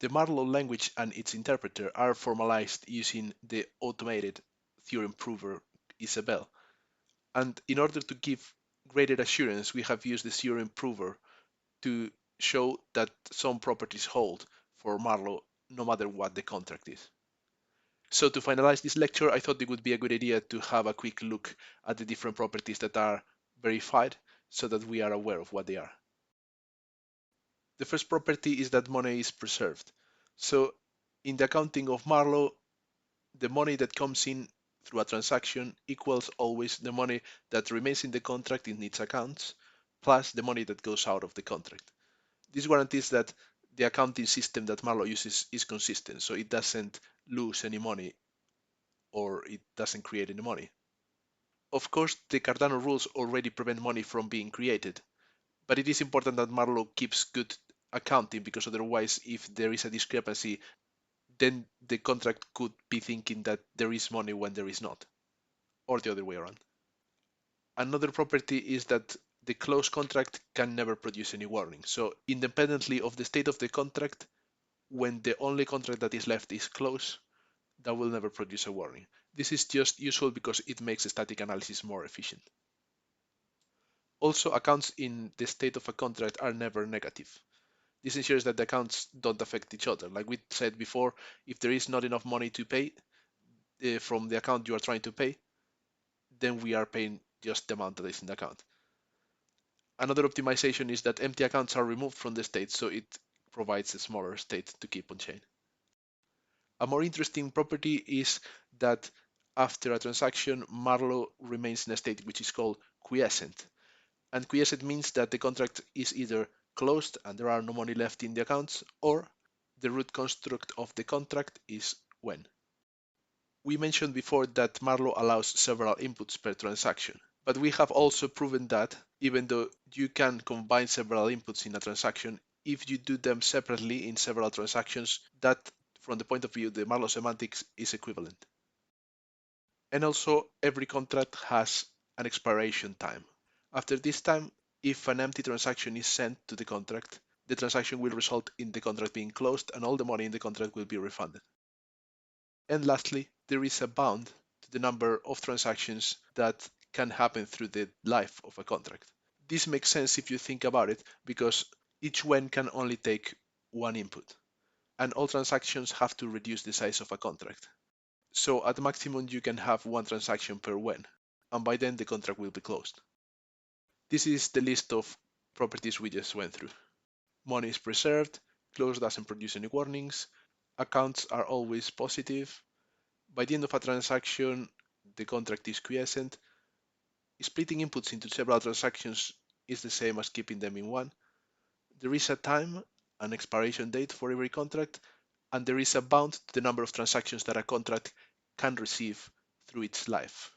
The Marlowe language and its interpreter are formalized using the automated theorem prover Isabelle. And in order to give greater assurance, we have used the theorem prover to show that some properties hold for Marlowe no matter what the contract is. So to finalize this lecture, I thought it would be a good idea to have a quick look at the different properties that are verified so that we are aware of what they are. The first property is that money is preserved. So in the accounting of Marlowe, the money that comes in through a transaction equals always the money that remains in the contract in its accounts plus the money that goes out of the contract. This guarantees that the accounting system that Marlowe uses is consistent, so it doesn't lose any money or it doesn't create any money. Of course, the Cardano rules already prevent money from being created, but it is important that Marlowe keeps good accounting because otherwise, if there is a discrepancy, then the contract could be thinking that there is money when there is not, or the other way around. Another property is that the closed contract can never produce any warning. So independently of the state of the contract, when the only contract that is left is closed, that will never produce a warning. This is just useful because it makes static analysis more efficient. Also, accounts in the state of a contract are never negative. This ensures that the accounts don't affect each other. Like we said before, if there is not enough money to pay from the account you are trying to pay, then we are paying just the amount that is in the account. Another optimization is that empty accounts are removed from the state, so it provides a smaller state to keep on chain. A more interesting property is that after a transaction, Marlowe remains in a state which is called quiescent. And quiescent means that the contract is either closed and there are no money left in the accounts, or the root construct of the contract is when. We mentioned before that Marlowe allows several inputs per transaction, but we have also proven that even though you can combine several inputs in a transaction, if you do them separately in several transactions, that from the point of view the Marlowe semantics is equivalent. And also every contract has an expiration time. After this time, if an empty transaction is sent to the contract, the transaction will result in the contract being closed and all the money in the contract will be refunded. And lastly, there is a bound to the number of transactions that can happen through the life of a contract. This makes sense if you think about it, because each when can only take one input, and all transactions have to reduce the size of a contract. So at maximum you can have one transaction per when, and by then the contract will be closed. This is the list of properties we just went through. Money is preserved, close doesn't produce any warnings, accounts are always positive, by the end of a transaction the contract is quiescent, splitting inputs into several transactions is the same as keeping them in one, there is a time, an expiration date for every contract, and there is a bound to the number of transactions that a contract can receive through its life.